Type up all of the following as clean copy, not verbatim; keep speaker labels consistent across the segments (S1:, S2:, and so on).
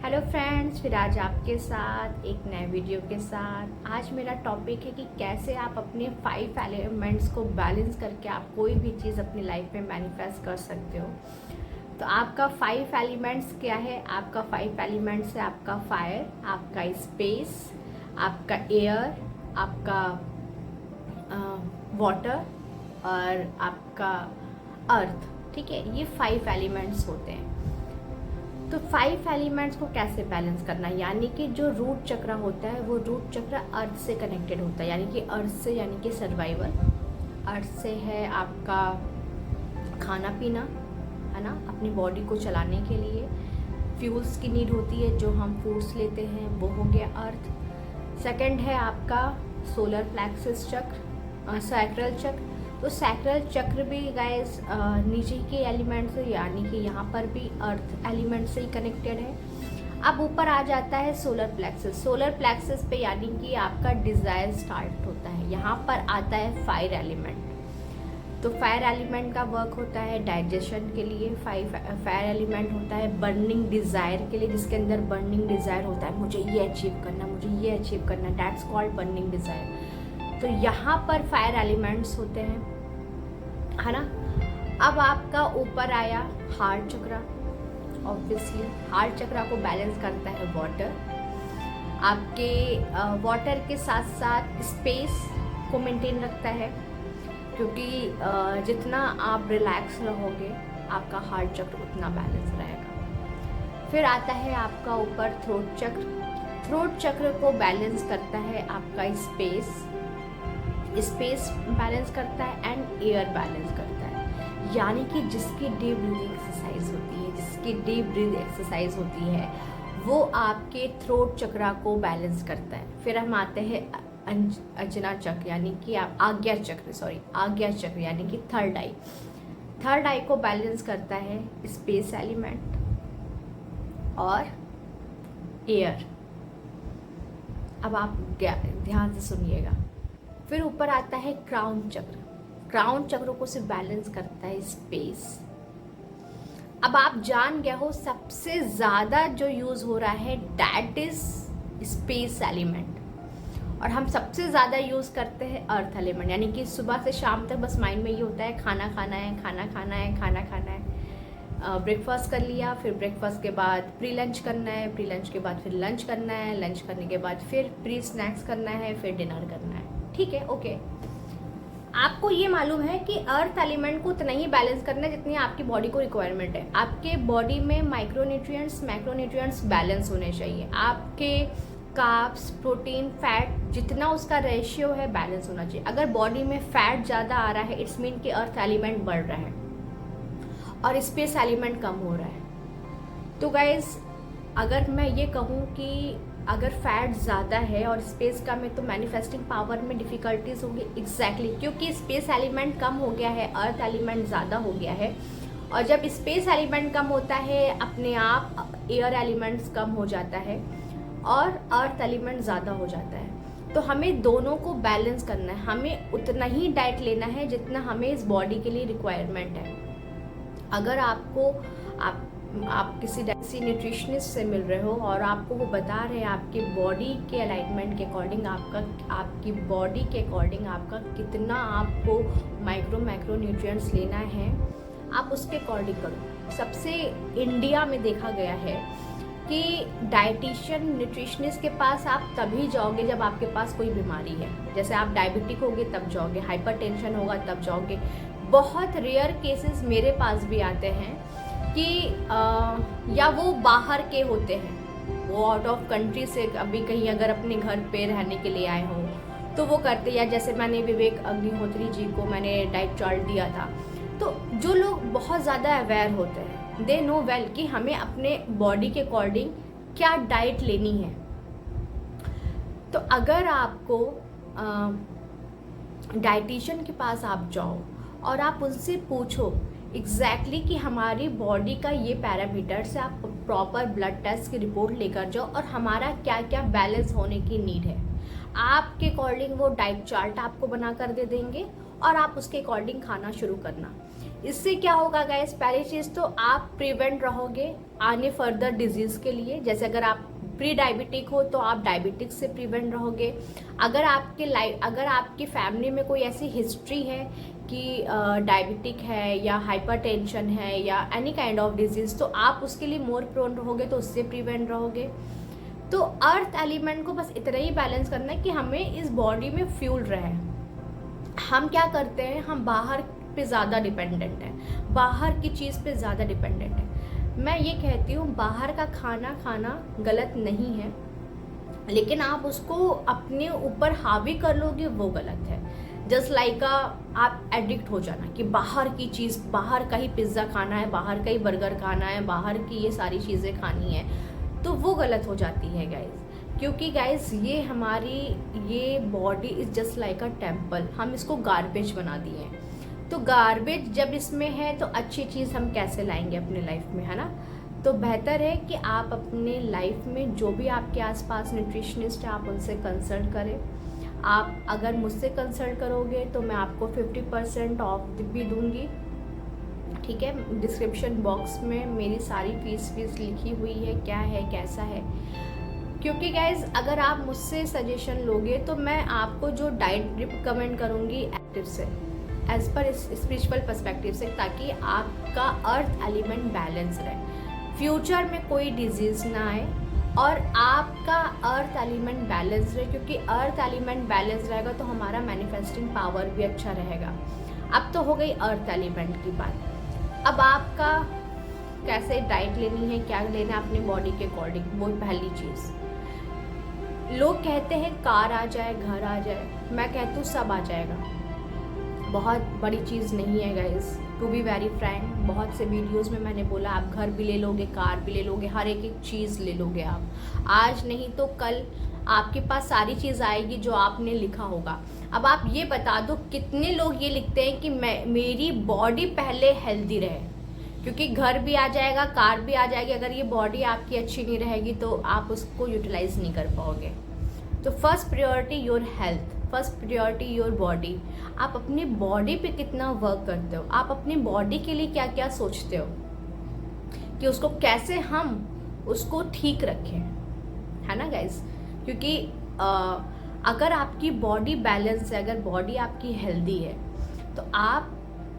S1: Hello friends, फिर आज आपके साथ एक नए वीडियो के साथ। आज मेरा टॉपिक है कि कैसे आप अपने 5 एलिमेंट्स को बैलेंस करके आप कोई भी चीज़ अपनी लाइफ में मैनिफेस्ट कर सकते हो। तो आपका 5 एलिमेंट्स क्या है? आपका 5 एलिमेंट्स है आपका फायर, आपका स्पेस, आपका एयर, आपका वाटर और आपका अर्थ। ठीक है, ये 5 एलिमेंट्स होते हैं। तो 5 एलिमेंट्स को कैसे बैलेंस करना, यानी कि जो रूट चक्र होता है वो रूट चक्र अर्थ से कनेक्टेड होता है, यानी कि अर्थ से, यानी कि सर्वाइवल। अर्थ से है आपका खाना पीना, है ना, अपनी बॉडी को चलाने के लिए फ्यूल्स की नीड होती है, जो हम फूड्स लेते हैं, वो हो गया अर्थ। सेकंड है आपका सोलर प्लेक्सस चक्र, सैक्रल चक्र। तो सैक्रल चक्र भी गाइस नीचे के एलिमेंट से, यानी कि यहाँ पर भी अर्थ एलिमेंट से ही कनेक्टेड है। अब ऊपर आ जाता है सोलर प्लेक्सस। सोलर प्लेक्सस पे यानी कि आपका डिज़ायर स्टार्ट होता है। यहाँ पर आता है फायर एलिमेंट। तो फायर एलिमेंट का वर्क होता है डाइजेशन के लिए। फायर एलिमेंट होता है बर्निंग डिज़ायर के लिए, जिसके अंदर बर्निंग डिज़ायर होता है, मुझे ये अचीव करना, मुझे ये अचीव करना, दैट्स कॉल्ड बर्निंग डिज़ायर। तो यहाँ पर फायर एलिमेंट्स होते हैं, है ना। अब आपका ऊपर आया हार्ट चक्र। ऑब्वियसली हार्ट चक्र को बैलेंस करता है वाटर। आपके वाटर के साथ साथ स्पेस को मेंटेन रखता है, क्योंकि जितना आप रिलैक्स रहोगे आपका हार्ट चक्र उतना बैलेंस रहेगा। फिर आता है आपका ऊपर थ्रोट चक्र। थ्रोट चक्र को बैलेंस करता है आपका स्पेस बैलेंस करता है एंड एयर बैलेंस करता है, यानी कि जिसकी डीप ब्रीदिंग एक्सरसाइज होती है वो आपके थ्रोट चक्रा को बैलेंस करता है। फिर हम आते हैं अजना चक्र, यानी कि आप आज्ञा चक्र, यानी कि थर्ड आई को बैलेंस करता है स्पेस एलिमेंट और एयर। अब आप ध्यान से सुनिएगा। फिर ऊपर आता है क्राउन चक्र। क्राउन चक्र को सिर्फ बैलेंस करता है स्पेस। अब आप जान गए हो सबसे ज्यादा जो यूज हो रहा है दैट इज स्पेस एलिमेंट, और हम सबसे ज्यादा यूज करते हैं अर्थ एलिमेंट। यानी कि सुबह से शाम तक बस माइंड में ये होता है खाना खाना है। ब्रेकफास्ट कर लिया, फिर ब्रेकफास्ट के बाद प्री लंच करना है, प्री लंच के बाद फिर लंच करना है, लंच करने के बाद फिर प्री स्नैक्स करना है, फिर डिनर करना है। ठीक है, ओके। आपको ये मालूम है कि अर्थ एलिमेंट को उतना ही बैलेंस करना है जितनी आपकी बॉडी को रिक्वायरमेंट है। आपके बॉडी में माइक्रोन्यूट्रिएंट्स, मैक्रोन्यूट्रिएंट्स बैलेंस होने चाहिए। आपके कार्ब्स, प्रोटीन, फैट, जितना उसका रेशियो है बैलेंस होना चाहिए। अगर बॉडी में फैट ज़्यादा आ रहा है इट्स मीन कि अर्थ एलिमेंट बढ़ रहा है और स्पेस एलिमेंट कम हो रहा है। तो गाइज, अगर मैं ये कहूँ कि अगर फैट ज़्यादा है और स्पेस कम है तो मैनिफेस्टिंग पावर में डिफ़िकल्टीज होगी। एग्जैक्टली, क्योंकि स्पेस एलिमेंट कम हो गया है, अर्थ एलिमेंट ज़्यादा हो गया है। और जब स्पेस एलिमेंट कम होता है अपने आप एयर एलिमेंट्स कम हो जाता है और अर्थ एलिमेंट ज़्यादा हो जाता है। तो हमें दोनों को बैलेंस करना है। हमें उतना ही डाइट लेना है जितना हमें इस बॉडी के लिए रिक्वायरमेंट है। अगर आप किसी न्यूट्रिशनिस्ट से मिल रहे हो और आपको वो बता रहे हैं आपके बॉडी के अलाइनमेंट के अकॉर्डिंग आपकी बॉडी के अकॉर्डिंग आपका कितना आपको मैक्रो न्यूट्रिएंट्स लेना है, आप उसके अकॉर्डिंग करो। सबसे इंडिया में देखा गया है कि डाइटिशियन, न्यूट्रिशनिस्ट के पास आप तभी जाओगे जब आपके पास कोई बीमारी है। जैसे आप डायबिटिक होगे तब जाओगे, हाइपरटेंशन होगा तब जाओगे। बहुत रेयर केसेस मेरे पास भी आते हैं कि या वो बाहर के होते हैं, वो आउट ऑफ कंट्री से अभी कहीं अगर अपने घर पे रहने के लिए आए हो तो वो करते, या जैसे मैंने विवेक अग्निहोत्री जी को मैंने डाइट चार्ट दिया था। तो जो लोग बहुत ज़्यादा अवेयर होते हैं दे नो वेल कि हमें अपने बॉडी के अकॉर्डिंग क्या डाइट लेनी है। तो अगर आपको डाइटिशियन के पास आप जाओ और आप उनसे पूछो एग्जैक्टली कि हमारी बॉडी का ये पैरामीटर्स है, आप प्रॉपर ब्लड टेस्ट की रिपोर्ट लेकर जाओ और हमारा क्या क्या बैलेंस होने की नीड है, आपके अकॉर्डिंग वो डाइट चार्ट आपको बना कर दे देंगे और आप उसके अकॉर्डिंग खाना शुरू करना। इससे क्या होगा गाइस, पहली चीज़ तो आप प्रिवेंट रहोगे आने फर्दर डिजीज़ के लिए। जैसे अगर आप प्री डायबिटिक हो तो आप डायबिटिक्स से प्रिवेंट रहोगे। अगर आपकी फैमिली में कोई ऐसी हिस्ट्री है कि डायबिटिक है या हाइपरटेंशन है या एनी काइंड ऑफ डिजीज़, तो आप उसके लिए मोर प्रोन रहोगे, तो उससे प्रिवेंट रहोगे। तो अर्थ एलिमेंट को बस इतना ही बैलेंस करना है कि हमें इस बॉडी में फ्यूल रहे। हम क्या करते हैं, हम बाहर पे ज़्यादा डिपेंडेंट हैं, बाहर की चीज़ पे ज़्यादा डिपेंडेंट है। मैं ये कहती हूँ बाहर का खाना गलत नहीं है, लेकिन आप उसको अपने ऊपर हावी कर लोगे वो गलत है। जस्ट लाइक आप एडिक्ट हो जाना कि बाहर की चीज़, बाहर का ही पिज़्ज़ा खाना है, बाहर का ही बर्गर खाना है, बाहर की ये सारी चीज़ें खानी है, तो वो गलत हो जाती है गाइज। क्योंकि गाइज ये body is just like a temple, हम इसको गार्बेज बना दिए हैं। तो गार्बेज जब इसमें है तो अच्छी चीज़ हम कैसे लाएंगे अपने लाइफ में, है ना। तो बेहतर है कि आप अपने लाइफ में जो भी आपके आसपास न्यूट्रिशनिस्ट है आप उनसे कंसल्ट करें। आप अगर मुझसे कंसल्ट करोगे तो मैं आपको 50% ऑफ भी दूंगी, ठीक है। डिस्क्रिप्शन बॉक्स में मेरी सारी फीस लिखी हुई है, क्या है कैसा है। क्योंकि गाइज अगर आप मुझसे सजेशन लोगे तो मैं आपको जो डाइट रिकमेंड करूँगी एक्टिव से, एज पर स्पिरिचुअल पर्सपेक्टिव से, ताकि आपका अर्थ एलिमेंट बैलेंस रहे, फ्यूचर में कोई डिजीज़ ना आए और आपका अर्थ एलिमेंट बैलेंस रहे। क्योंकि अर्थ एलिमेंट बैलेंस रहेगा तो हमारा मैनिफेस्टिंग पावर भी अच्छा रहेगा। अब तो हो गई अर्थ एलिमेंट की बात। अब आपका कैसे डाइट लेनी है, क्या लेना है अपनी बॉडी के अकॉर्डिंग, वो पहली चीज़। लोग कहते हैं कार आ जाए, घर आ जाए, मैं कहती हूँ सब आ जाएगा। बहुत बड़ी चीज़ नहीं है guys, to be very frank. बहुत से वीडियोस में मैंने बोला आप घर भी ले लोगे, कार भी ले लोगे, हर एक चीज़ ले लोगे आप। आज नहीं तो कल आपके पास सारी चीज़ आएगी जो आपने लिखा होगा। अब आप ये बता दो कितने लोग ये लिखते हैं कि मेरी बॉडी पहले हेल्दी रहे, क्योंकि घर भी आ जाएगा, कार भी आ जाएगी। अगर ये बॉडी आपकी अच्छी नहीं रहेगी तो आप उसको यूटिलाइज नहीं कर पाओगे। तो first priority your health, first priority your body. आप अपनी बॉडी पे कितना वर्क करते हो, आप अपनी बॉडी के लिए क्या क्या सोचते हो कि उसको कैसे हम उसको ठीक रखें, है ना गाइज। क्योंकि अगर आपकी बॉडी बैलेंस है, अगर बॉडी आपकी हेल्दी है, तो आप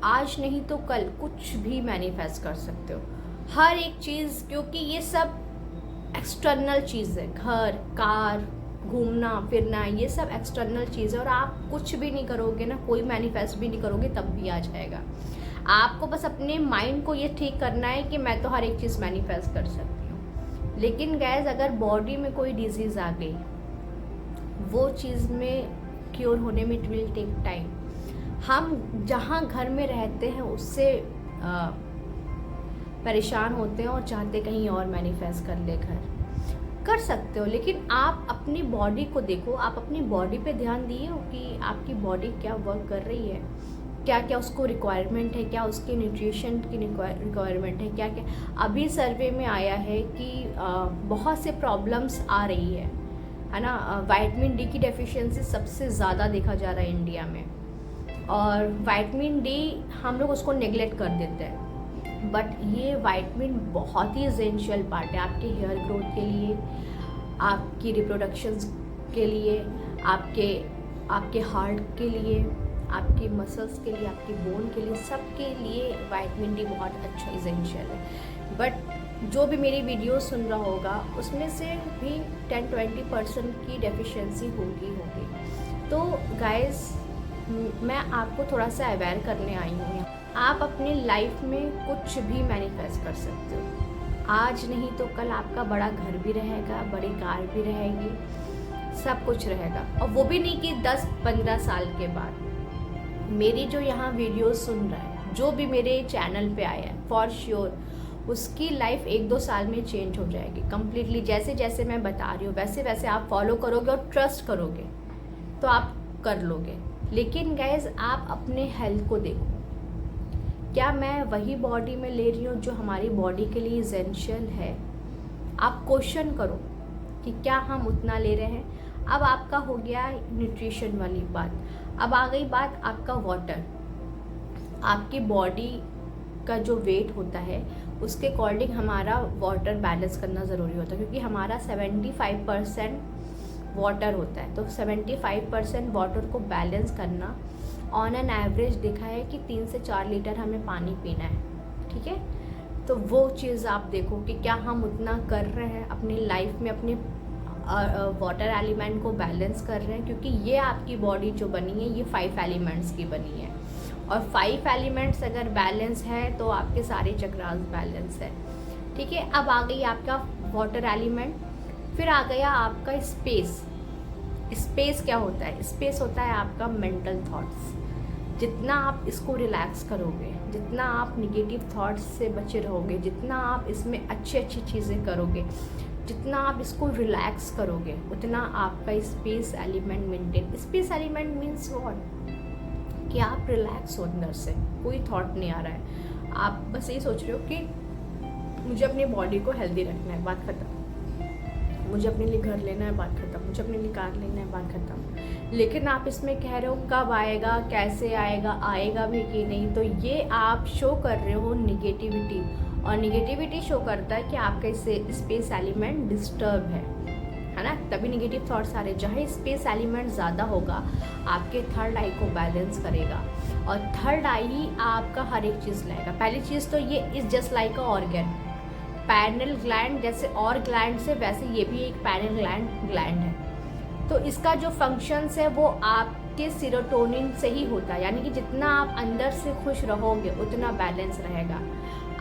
S1: आज नहीं तो कल कुछ भी मैनिफेस्ट कर सकते हो, हर एक चीज़। क्योंकि ये सब एक्सटर्नल चीज़ है, घर, कार, घूमना फिरना, ये सब एक्सटर्नल चीज़ है। और आप कुछ भी नहीं करोगे ना, कोई मैनिफेस्ट भी नहीं करोगे, तब भी आ जाएगा। आपको बस अपने माइंड को ये ठीक करना है कि मैं तो हर एक चीज़ मैनिफेस्ट कर सकती हूँ। लेकिन गैस अगर बॉडी में कोई डिजीज़ आ गई, वो चीज़ में क्योर होने में इट विल टेक टाइम। हम जहाँ घर में रहते हैं उससे परेशान होते हैं और चाहते कहीं और मैनिफेस्ट कर ले, घर कर सकते हो। लेकिन आप अपनी बॉडी को देखो, आप अपनी बॉडी पे ध्यान दिए हो कि आपकी बॉडी क्या वर्क कर रही है, क्या क्या उसको रिक्वायरमेंट है, क्या उसके न्यूट्रिशन की रिक्वायरमेंट है, क्या क्या। अभी सर्वे में आया है कि बहुत से प्रॉब्लम्स आ रही है ना। विटामिन डी की डेफिशिएंसी सबसे ज़्यादा देखा जा रहा है इंडिया में, और विटामिन डी हम लोग उसको नेगलेक्ट कर देते हैं। बट ये विटामिन बहुत ही एसेंशियल पार्ट है आपके हेयर ग्रोथ के लिए, आपकी रिप्रोडक्शन के लिए, आपके हार्ट के लिए, आपके मसल्स के लिए, आपके बोन के लिए, सब के लिए विटामिन डी बहुत अच्छा एसेंशियल है। बट जो भी मेरी वीडियो सुन रहा होगा उसमें से भी 10-20% की डेफिशिएंसी होगी। तो गाइस मैं आपको थोड़ा सा अवेयर करने आई हूँ। आप अपनी लाइफ में कुछ भी मैनिफेस्ट कर सकते हो। आज नहीं तो कल आपका बड़ा घर भी रहेगा, बड़ी कार भी रहेगी, सब कुछ रहेगा। और वो भी नहीं कि 10-15 साल के बाद। मेरी जो यहाँ वीडियो सुन रहा है, जो भी मेरे चैनल पे आया है, फॉर श्योर उसकी लाइफ 1-2 साल में चेंज हो जाएगी कम्प्लीटली। जैसे जैसे मैं बता रही हूँ वैसे वैसे आप फॉलो करोगे और ट्रस्ट करोगे तो आप कर लोगे। लेकिन गाइज आप अपने हेल्थ को देखो, क्या मैं वही बॉडी में ले रही हूँ जो हमारी बॉडी के लिए एसेंशियल है? आप क्वेश्चन करो कि क्या हम उतना ले रहे हैं। अब आपका हो गया न्यूट्रिशन वाली बात। अब आ गई बात आपका वाटर। आपकी बॉडी का जो वेट होता है उसके अकॉर्डिंग हमारा वाटर बैलेंस करना ज़रूरी होता है, क्योंकि हमारा 75% वाटर होता है। तो 75% वाटर को बैलेंस करना ऑन एन एवरेज देखा है कि 3 से 4 लीटर हमें पानी पीना है, ठीक है। तो वो चीज़ आप देखो कि क्या हम उतना कर रहे हैं अपनी लाइफ में, अपने वाटर एलिमेंट को बैलेंस कर रहे हैं, क्योंकि ये आपकी बॉडी जो बनी है ये 5 एलिमेंट्स की बनी है, और 5 एलिमेंट्स अगर बैलेंस है तो आपके सारे चक्रास बैलेंस है, ठीक है। अब आ गई आपका वाटर एलिमेंट, फिर आ गया आपका स्पेस। स्पेस क्या होता है? स्पेस होता है आपका मेंटल थॉट्स। जितना आप इसको रिलैक्स करोगे, जितना आप निगेटिव थॉट्स से बचे रहोगे, जितना आप इसमें अच्छी अच्छी चीज़ें करोगे, जितना आप इसको रिलैक्स करोगे, उतना आपका space element maintain. Space element means what? कि आप रिलैक्स हो, अंदर से कोई थॉट नहीं आ रहा है, आप बस ये सोच रहे हो कि मुझे अपनी बॉडी को हेल्दी रखना है, बात खत्म। मुझे अपने लिए घर लेना है, बात खत्म। मुझे अपने लिए कार लेना है, बात खत्म। लेकिन आप इसमें कह रहे हो कब आएगा, कैसे आएगा, आएगा भी कि नहीं, तो ये आप शो कर रहे हो निगेटिविटी, और निगेटिविटी शो करता है कि आपका इससे स्पेस एलिमेंट डिस्टर्ब है ना, तभी निगेटिव थॉट्स आ रहे हैं। जहाँ स्पेस एलिमेंट ज़्यादा होगा आपके थर्ड आई को बैलेंस करेगा, और थर्ड आई ही आपका हर एक चीज़ लाएगा। पहली चीज़ तो ये is just like a organ, parallel gland जैसे और ग्लैंड से वैसे ये भी एक पैरल ग्लैंड है। तो इसका जो फंक्शंस है वो आपके सीरोटोनिन से ही होता है, यानी कि जितना आप अंदर से खुश रहोगे उतना बैलेंस रहेगा।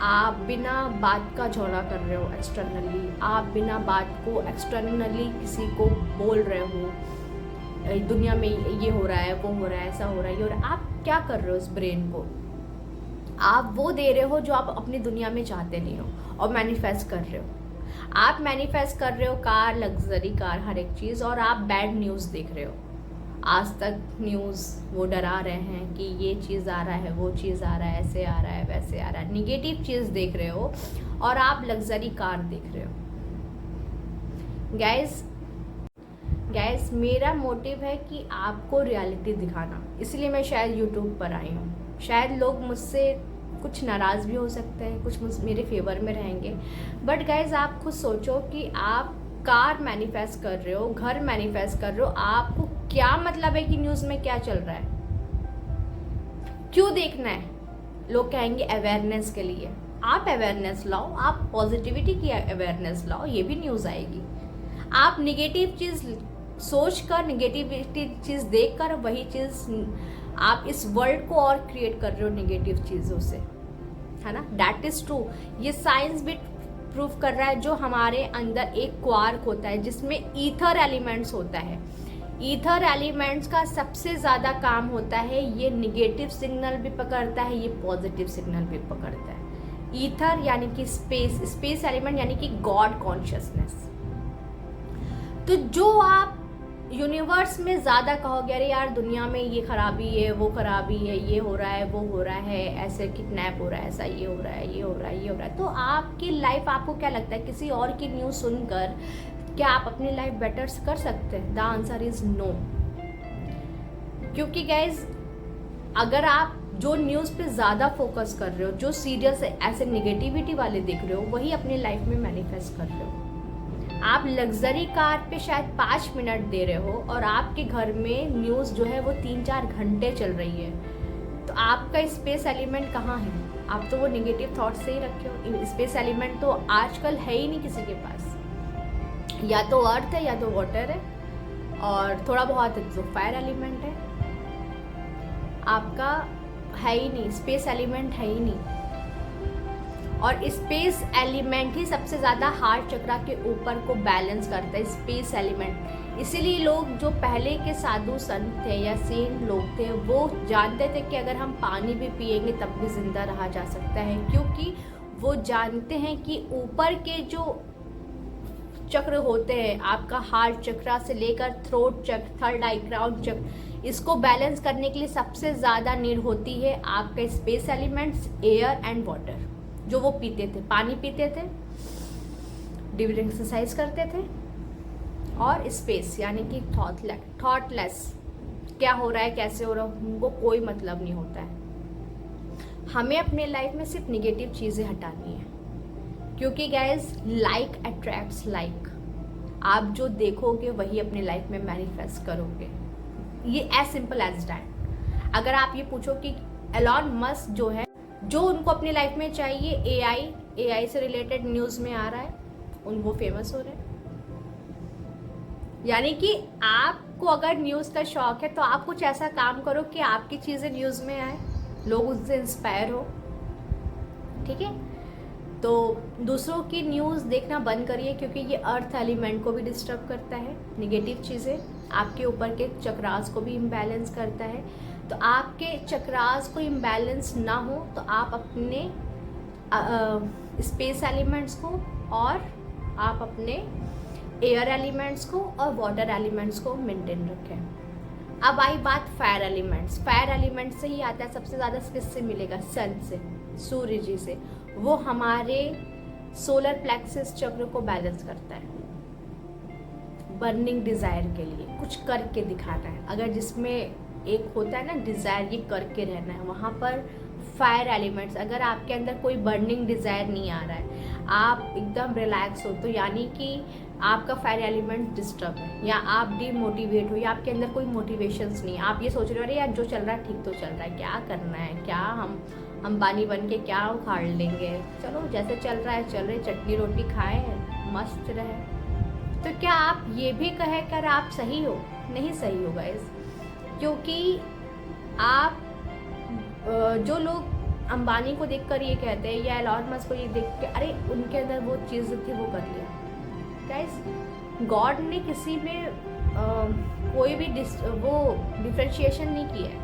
S1: आप बिना बात का झगड़ा कर रहे हो एक्सटर्नली, आप बिना बात को एक्सटर्नली किसी को बोल रहे हो, दुनिया में ये हो रहा है, वो हो रहा है, ऐसा हो रहा है, ये हो रहा है, आप क्या कर रहे हो? उस ब्रेन को आप वो दे रहे हो जो आप अपनी दुनिया में चाहते नहीं हो, और मैनिफेस्ट कर रहे हो। आप मैनिफेस्ट कर रहे हो कार, लग्जरी कार, हर एक चीज़, और आप बैड न्यूज़ देख रहे हो। आज तक न्यूज़ वो डरा रहे हैं कि ये चीज़ आ रहा है, वो चीज़ आ रहा है, ऐसे आ रहा है, वैसे आ रहा है, निगेटिव चीज़ देख रहे हो, और आप लग्जरी कार देख रहे हो। गाइस मेरा मोटिव है कि आपको रियलिटी दिखाना, इसलिए मैं शायद यूट्यूब पर आई हूँ। शायद लोग मुझसे कुछ नाराज़ भी हो सकते हैं, कुछ मेरे फेवर में रहेंगे, बट गाइज आप खुद सोचो कि आप कार मैनिफेस्ट कर रहे हो, घर मैनिफेस्ट कर रहे हो, आपको क्या मतलब है कि न्यूज़ में क्या चल रहा है, क्यों देखना है? लोग कहेंगे अवेयरनेस के लिए। आप अवेयरनेस लाओ, आप पॉजिटिविटी की अवेयरनेस लाओ, ये भी न्यूज़ आएगी। आप निगेटिव चीज़ सोच कर, निगेटिविटी चीज़ देख कर, वही चीज़ आप इस वर्ल्ड को और क्रिएट कर रहे हो निगेटिव चीज़ों से, है ना। दैट इज़ ट्रू, ये साइंस भी प्रूव कर रहा है। जो हमारे अंदर एक क्वार्क होता है जिसमें ईथर एलिमेंट्स होता है, ईथर एलिमेंट्स का सबसे ज़्यादा काम होता है, ये निगेटिव सिग्नल भी पकड़ता है, ये पॉजिटिव सिग्नल भी पकड़ता है। ईथर यानी कि स्पेस एलिमेंट यानी कि गॉड कॉन्शियसनेस। तो जो आप यूनिवर्स में ज़्यादा कहोगे अरे यार दुनिया में ये खराबी है, वो खराबी है, ये हो रहा है, वो हो रहा है, ऐसे किडनैप हो रहा है, ऐसा ये हो रहा है, ये हो रहा है, ये हो रहा है, तो आपकी लाइफ, आपको क्या लगता है किसी और की न्यूज़ सुनकर क्या आप अपनी लाइफ बेटर कर सकते हैं? The answer is no. क्योंकि गाइज अगर आप जो न्यूज़ पे ज़्यादा फोकस कर रहे हो, जो सीरियस ऐसे निगेटिविटी वाले देख रहे हो, वही अपनी लाइफ में मैनिफेस्ट कर रहे हो। आप लग्जरी कार पे शायद 5 मिनट दे रहे हो, और आपके घर में न्यूज़ जो है वो 3-4 घंटे चल रही है, तो आपका स्पेस एलिमेंट कहाँ है? आप तो वो निगेटिव थॉट से ही रखे हो। स्पेस एलिमेंट तो आजकल है ही नहीं किसी के पास, या तो अर्थ है या तो वाटर है, और थोड़ा बहुत जो फायर एलिमेंट है, आपका है ही नहीं, स्पेस एलिमेंट है ही नहीं। और स्पेस एलिमेंट ही सबसे ज़्यादा हार्ट चक्रा के ऊपर को बैलेंस करता है, स्पेस एलिमेंट। इसीलिए लोग जो पहले के साधु संत थे या सेंट लोग थे, वो जानते थे कि अगर हम पानी भी पिएंगे तब भी जिंदा रहा जा सकता है, क्योंकि वो जानते हैं कि ऊपर के जो चक्र होते हैं, आपका हार्ट चक्रा से लेकर थ्रोट चक्र, थर्ड आई, क्राउन चक्र, इसको बैलेंस करने के लिए सबसे ज़्यादा नीड होती है आपका space elements, air and water. जो वो पीते थे, पानी पीते थे, ड्यूरिंग एक्सरसाइज करते थे, और स्पेस यानी कि थॉटलेस क्या हो रहा है, कैसे हो रहा है, उनको कोई मतलब नहीं होता है। हमें अपने लाइफ में सिर्फ निगेटिव चीज़ें हटानी है, क्योंकि गाइज लाइक अट्रैक्ट्स लाइक। आप जो देखोगे वही अपने लाइफ में मैनिफेस्ट करोगे। ये एज सिंपल एज दैट। अगर आप ये पूछो कि एलॉन मस्क जो है, जो उनको अपनी लाइफ में चाहिए, एआई से रिलेटेड न्यूज़ में आ रहा है, उनको फेमस हो रहे हैं। यानी कि आपको अगर न्यूज़ का शौक है तो आप कुछ ऐसा काम करो कि आपकी चीज़ें न्यूज़ में आए, लोग उससे इंस्पायर हो। ठीक है, तो दूसरों की न्यूज़ देखना बंद करिए, क्योंकि ये अर्थ एलिमेंट को भी डिस्टर्ब करता है। निगेटिव चीज़ें आपके ऊपर के चक्रास को भी इम्बैलेंस करता है। तो आपके चक्रास को इम्बैलेंस ना हो तो आप अपने स्पेस एलिमेंट्स को और आप अपने एयर एलिमेंट्स को और वाटर एलिमेंट्स को मेंटेन रखें। अब आई बात फायर एलिमेंट्स। फायर एलिमेंट से ही आता है, सबसे ज़्यादा किससे मिलेगा? सन से, सूर्य जी से। वो हमारे सोलर प्लेक्सस चक्र को बैलेंस करता है। बर्निंग डिज़ायर के लिए कुछ करके दिखाना है। अगर जिसमें एक होता है ना डिज़ायर, ये करके रहना है, वहाँ पर फायर एलिमेंट्स। अगर आपके अंदर कोई बर्निंग डिज़ायर नहीं आ रहा है, आप एकदम रिलैक्स हो, तो यानी कि आपका फायर एलिमेंट डिस्टर्ब है, या आप डीमोटिवेट हो, या आपके अंदर कोई मोटिवेशंस नहीं है। आप ये सोच रहे हो अरे यार जो चल रहा है ठीक तो चल रहा है, क्या करना है, क्या हम अंबानी बन के क्या उखाड़ लेंगे, चलो जैसे चल रहा है चल रहे, चटनी रोटी खाएं, मस्त रहे। तो क्या आप ये भी कहे कर आप सही हो? नहीं सही हो गाइस, क्योंकि आप जो लोग अंबानी को देखकर ये कहते हैं या एलॉन मस्क को ये देख के अरे उनके अंदर वो चीज़ थी वो कर लिया, गाइस गॉड ने किसी में कोई भी वो डिफ्रेंशिएशन नहीं किया है।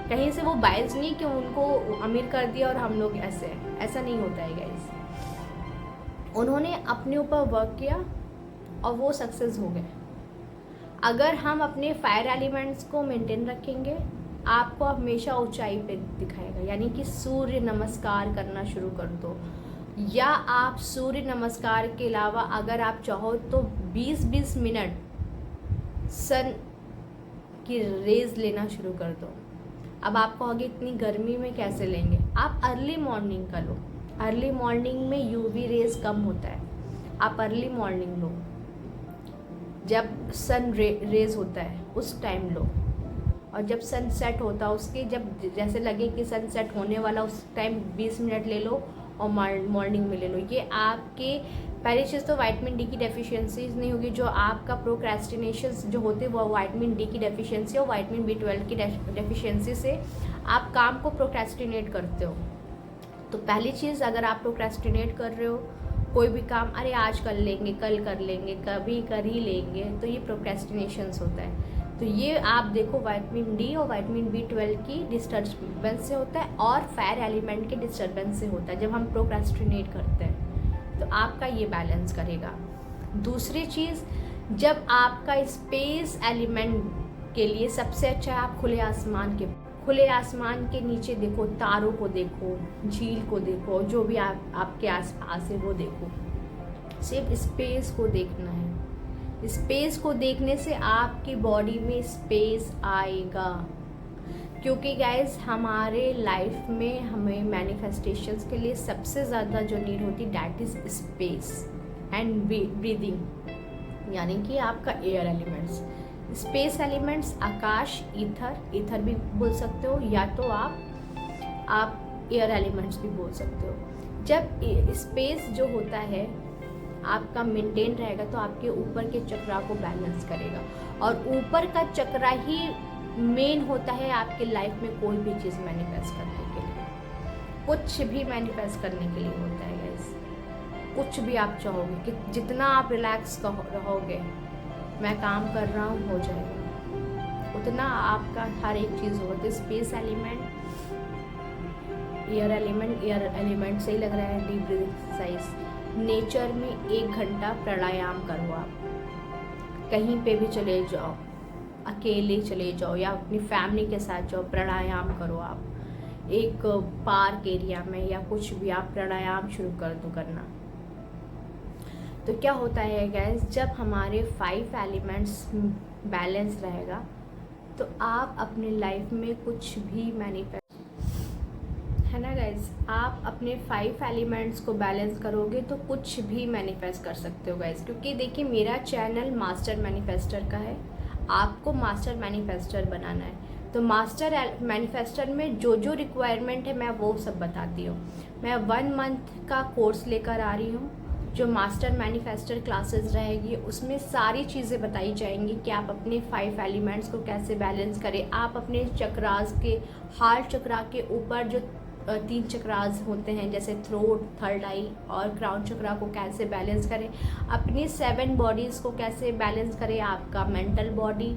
S1: कहीं से वो बायस नहीं कि उनको अमीर कर दिया और हम लोग ऐसे हैं, ऐसा नहीं होता है गाइस। उन्होंने अपने ऊपर वर्क किया और वो सक्सेस हो गए। अगर हम अपने फायर एलिमेंट्स को मेंटेन रखेंगे, आपको हमेशा ऊंचाई पे दिखाएगा। यानी कि सूर्य नमस्कार करना शुरू कर दो, या आप सूर्य नमस्कार के अलावा अगर आप चाहो तो 20-20 मिनट सन की रेज लेना शुरू कर दो। अब आप कहोगे इतनी गर्मी में कैसे लेंगे? आप अर्ली मॉर्निंग का लो। अर्ली मॉर्निंग में यूवी रेज कम होता है, आप अर्ली मॉर्निंग लो, जब सन रेज होता है उस टाइम लो। और जब सन सेट होता है उसके जब जैसे लगे कि सन सेट होने वाला उस टाइम 20 मिनट ले लो और मॉर्निंग में ले लो। ये आपके पहली चीज़ तो विटामिन डी की डेफिशिएंसीज नहीं होगी। जो आपका प्रोक्रेस्टिनेशन जो होते हैं वो विटामिन डी की डेफिशिएंसी और विटामिन B12 की डेफिशिएंसी से आप काम को प्रोक्रेस्टिनेट करते हो। तो पहली चीज़, अगर आप प्रोक्रेस्टिनेट कर रहे हो कोई भी काम, अरे आज कर लेंगे, कल कर लेंगे, कभी कर ही लेंगे, तो ये प्रोक्रेस्टिनेशंस होता है। तो ये आप देखो विटामिन डी और विटामिन B12 की डिस्टर्बेंस से होता है और फायर एलिमेंट के डिस्टर्बेंस से होता है जब हम प्रोक्रेस्टिनेट करते हैं। तो आपका ये बैलेंस करेगा। दूसरी चीज़, जब आपका स्पेस एलिमेंट के लिए सबसे अच्छा है आप खुले आसमान के नीचे देखो, तारों को देखो, झील को देखो, जो भी आपके आसपास है वो देखो। सिर्फ स्पेस को देखना है। स्पेस को देखने से आपकी बॉडी में स्पेस आएगा, क्योंकि गाइस हमारे लाइफ में हमें मैनिफेस्टेशंस के लिए सबसे ज़्यादा जो नीड होती है that is space and breathing, यानी कि आपका एयर एलिमेंट्स। स्पेस एलिमेंट्स आकाश, ईथर भी बोल सकते हो, या तो आप एयर एलिमेंट्स भी बोल सकते हो। जब स्पेस जो होता है आपका मेंटेन रहेगा तो आपके ऊपर के चक्रा को बैलेंस करेगा, और ऊपर का चक्रा ही मेन होता है आपके लाइफ में कोई भी चीज़ मैनिफेस्ट करने के लिए। कुछ भी मैनिफेस्ट करने के लिए होता है गाइस। कुछ भी आप चाहोगे कि जितना आप रिलैक्स रहोगे, मैं काम कर रहा हूँ हो जाएगा, उतना आपका हर एक चीज़ होगा। तो स्पेस एलिमेंट, एयर एलिमेंट सही लग रहा है। डीप ब्रीथिंग एक्सरसाइज, नेचर में 1 घंटा प्राणायाम करो। आप कहीं पे भी चले जाओ, अकेले चले जाओ या अपनी फैमिली के साथ जाओ, प्राणायाम करो। आप एक पार्क एरिया में या कुछ भी आप प्राणायाम शुरू कर दो करना। तो क्या होता है गाइस, जब हमारे 5 एलिमेंट्स बैलेंस रहेगा तो आप अपने लाइफ में कुछ भी मैनिफेस्ट, है ना गाइज, आप अपने 5 एलिमेंट्स को बैलेंस करोगे तो कुछ भी मैनिफेस्ट कर सकते हो गाइज। क्योंकि देखिए मेरा चैनल मास्टर मैनिफेस्टर का है, आपको मास्टर मैनिफेस्टर बनाना है। तो मास्टर मैनिफेस्टर में जो जो रिक्वायरमेंट है मैं वो सब बताती हूँ। मैं 1 मंथ का कोर्स लेकर आ रही हूँ, जो मास्टर मैनिफेस्टर क्लासेस रहेगी उसमें सारी चीज़ें बताई जाएंगी कि आप अपने 5 एलिमेंट्स को कैसे बैलेंस करें। आप अपने चक्रास के, हार्ट चक्रा के ऊपर जो 3 चक्रास होते हैं जैसे थ्रोट, थर्ड आई और क्राउन चक्रा को कैसे बैलेंस करें। अपनी 7 बॉडीज़ को कैसे बैलेंस करें, आपका मेंटल बॉडी,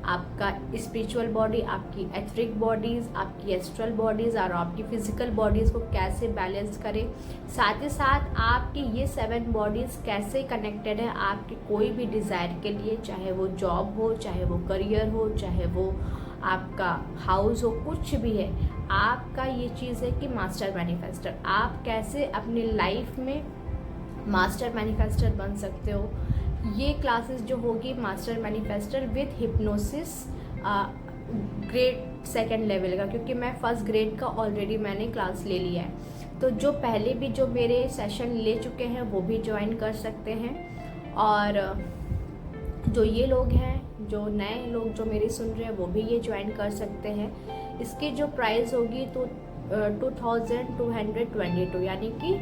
S1: आपका स्पिरिचुअल बॉडी, आपकी एथरिक बॉडीज़, आपकी एस्ट्रल बॉडीज़ और आपकी फिजिकल बॉडीज़ को कैसे बैलेंस करें। साथ ही साथ आपकी ये 7 बॉडीज़ कैसे कनेक्टेड है आपके कोई भी डिज़ायर के लिए, चाहे वो जॉब हो, चाहे वो करियर हो, चाहे वो आपका हाउस हो, कुछ भी है। आपका ये चीज़ है कि मास्टर मैनिफेस्टर, आप कैसे अपनी लाइफ में मास्टर मैनिफेस्टर बन सकते हो। ये क्लासेस जो होगी master manifester with hypnosis, grade 2nd level का, क्योंकि मैं 1st ग्रेड का ऑलरेडी मैंने क्लास ले लिया है। तो जो पहले भी जो मेरे सेशन ले चुके हैं वो भी ज्वाइन कर सकते हैं, और जो ये लोग हैं, जो नए लोग जो मेरी सुन रहे हैं वो भी ये ज्वाइन कर सकते हैं। इसकी जो प्राइस होगी तो 2222, यानी कि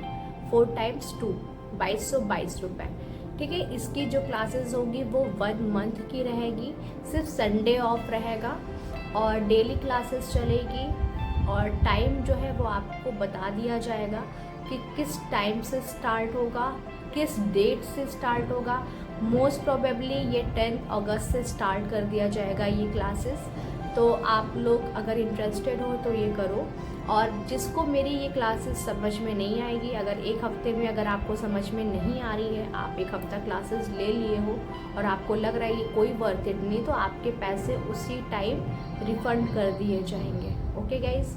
S1: 4 × 2, 2222 रुपये। ठीक है, इसकी जो क्लासेस होगी वो 1 मंथ की रहेगी, सिर्फ संडे ऑफ रहेगा और डेली क्लासेस चलेगी। और टाइम जो है वो आपको बता दिया जाएगा कि किस टाइम से स्टार्ट होगा, किस डेट से स्टार्ट होगा। मोस्ट प्रोबेबली ये 10 अगस्त से स्टार्ट कर दिया जाएगा ये क्लासेस। तो आप लोग अगर इंटरेस्टेड हो तो ये करो। और जिसको मेरी ये क्लासेस समझ में नहीं आएगी, अगर 1 हफ्ते में अगर आपको समझ में नहीं आ रही है, आप 1 हफ्ता क्लासेस ले लिए हो और आपको लग रहा है ये कोई वर्थ इट नहीं, तो आपके पैसे उसी टाइम रिफ़ंड कर दिए जाएंगे। ओके गाइज,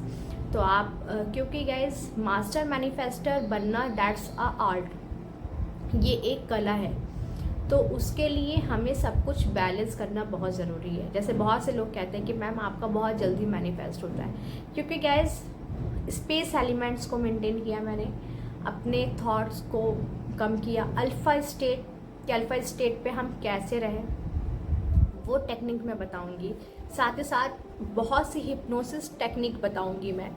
S1: तो आप क्योंकि गाइज मास्टर मैनिफेस्टर बनना दैट्स अ आर्ट, ये एक कला है। तो उसके लिए हमें सब कुछ बैलेंस करना बहुत ज़रूरी है। जैसे बहुत से लोग कहते हैं कि मैम आपका बहुत जल्दी मैनिफेस्ट होता है, क्योंकि गाइस स्पेस एलिमेंट्स को मेंटेन किया मैंने, अपने थॉट्स को कम किया। अल्फ़ा स्टेट पे हम कैसे रहें वो टेक्निक मैं बताऊंगी। साथ ही साथ बहुत सी हिप्नोसिस टेक्निक बताऊंगी मैं,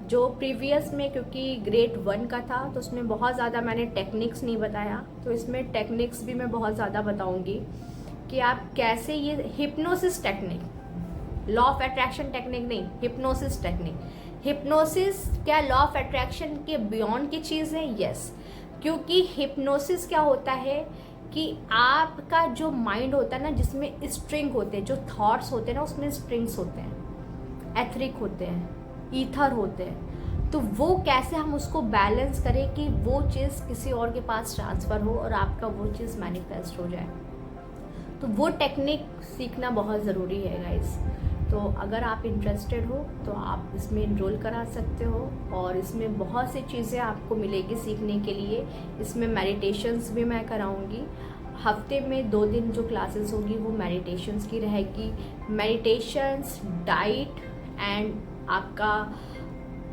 S1: जो प्रीवियस में क्योंकि ग्रेड 1 का था तो उसमें बहुत ज़्यादा मैंने टेक्निक्स नहीं बताया, तो इसमें टेक्निक्स भी मैं बहुत ज़्यादा बताऊंगी कि आप कैसे ये hypnosis technique, law of attraction technique नहीं, हिप्नोसिस टेक्निक। हिप्नोसिस क्या लॉ ऑफ अट्रैक्शन के बियॉन्ड की चीज़ है? यस, क्योंकि हिप्नोसिस क्या होता है कि आपका जो माइंड होता है ना, जिसमें स्ट्रिंग होते हैं, जो थॉट्स होते हैं ना उसमें स्ट्रिंग्स होते हैं, एथरिक होते हैं, ईथर होते हैं, तो वो कैसे हम उसको बैलेंस करें कि वो चीज़ किसी और के पास ट्रांसफ़र हो और आपका वो चीज़ मैनिफेस्ट हो जाए। तो वो टेक्निक सीखना बहुत ज़रूरी है गाइस। तो अगर आप इंटरेस्टेड हो तो आप इसमें इनरोल करा सकते हो, और इसमें बहुत सी चीज़ें आपको मिलेगी सीखने के लिए। इसमें मेडिटेशंस भी मैं कराऊंगी, हफ्ते में 2 दिन जो क्लासेस होगी वो मेडिटेशंस की रहेगी। मेडिटेशंस, डाइट एंड आपका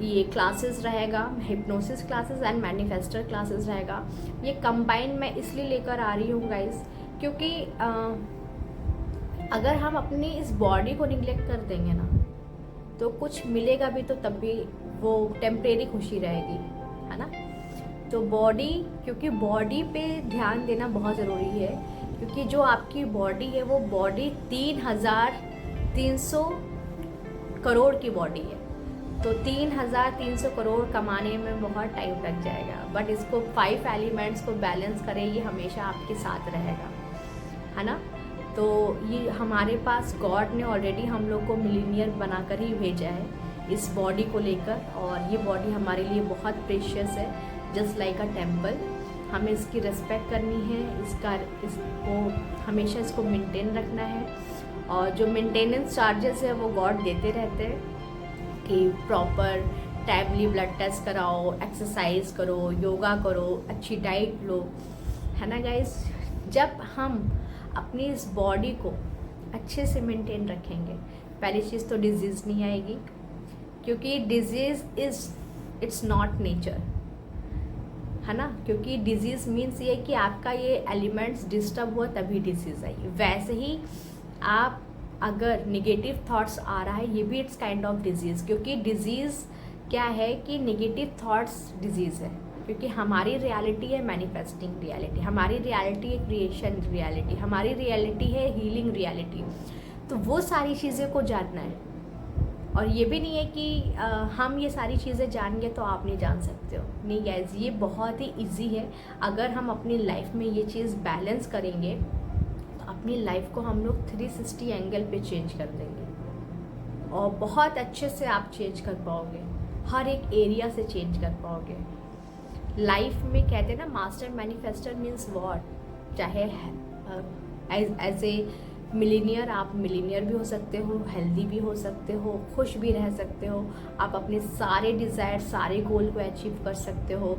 S1: ये क्लासेस रहेगा, hypnosis classes and manifester classes रहेगा। ये कंबाइन मैं इसलिए लेकर आ रही हूँ गाइस, क्योंकि अगर हम अपनी इस बॉडी को निगलेक्ट कर देंगे ना तो कुछ मिलेगा भी तो तब भी वो टेम्परेरी खुशी रहेगी, है ना। तो बॉडी, क्योंकि बॉडी पे ध्यान देना बहुत ज़रूरी है, क्योंकि जो आपकी बॉडी है वो बॉडी 3,300 करोड़ की बॉडी है। तो 3,300 करोड़ कमाने में बहुत टाइम लग जाएगा, बट इसको 5 एलिमेंट्स को बैलेंस करें, ये हमेशा आपके साथ रहेगा, है ना। तो ये हमारे पास गॉड ने ऑलरेडी हम लोग को मिलीनियर बनाकर ही भेजा है इस बॉडी को लेकर, और ये बॉडी हमारे लिए बहुत प्रेशियस है, जस्ट लाइक अ टेम्पल। हमें इसकी रिस्पेक्ट करनी है, इसको हमेशा इसको मेंटेन रखना है, और जो मेंटेनेंस चार्जेस है वो गॉड देते रहते हैं कि प्रॉपर टाइमली ब्लड टेस्ट कराओ, एक्सरसाइज करो, योगा करो, अच्छी डाइट लो, है ना गाइस। जब हम अपनी इस बॉडी को अच्छे से मेंटेन रखेंगे पहली चीज़ तो डिजीज़ नहीं आएगी, क्योंकि डिजीज़ इट्स नॉट नेचर, है ना। क्योंकि डिजीज़ मीन्स ये कि आपका ये एलिमेंट्स डिस्टर्ब हुआ तभी डिजीज़ आई। वैसे ही आप अगर निगेटिव थॉट्स आ रहा है, ये भी इट्स काइंड ऑफ डिजीज़, क्योंकि डिजीज़ क्या है कि निगेटिव थॉट्स डिजीज़ है, क्योंकि हमारी रियलिटी है मैनिफेस्टिंग रियलिटी, हमारी रियलिटी है क्रिएशन रियलिटी, हमारी रियलिटी है हीलिंग रियलिटी। तो वो सारी चीज़ें को जानना है। और ये भी नहीं है कि हम ये सारी चीज़ें जान गए तो आप नहीं जान सकते हो, नहीं गाइस, ये बहुत ही इजी है। अगर हम अपनी लाइफ में ये चीज़ बैलेंस करेंगे तो अपनी लाइफ को हम लोग 360 एंगल पे चेंज कर देंगे, और बहुत अच्छे से आप चेंज कर पाओगे, हर एक एरिया से चेंज कर पाओगे। लाइफ में कहते हैं ना, मास्टर मैनिफेस्टर मीन्स वॉट, चाहे एज ए मिलीनियर आप मिलीनियर भी हो सकते हो, हेल्दी भी हो सकते हो, खुश भी रह सकते हो, आप अपने सारे डिज़ायर सारे गोल को अचीव कर सकते हो।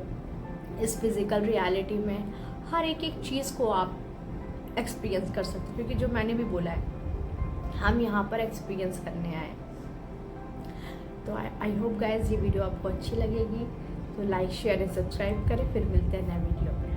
S1: इस फिज़िकल रियलिटी में हर एक चीज़ को आप एक्सपीरियंस कर सकते हो, क्योंकि जो मैंने भी बोला है हम यहाँ पर एक्सपीरियंस करने आए। तो आई होप गाइज ये वीडियो आपको अच्छी लगेगी, तो लाइक शेयर एंड सब्सक्राइब करें। फिर मिलते हैं नए वीडियो में।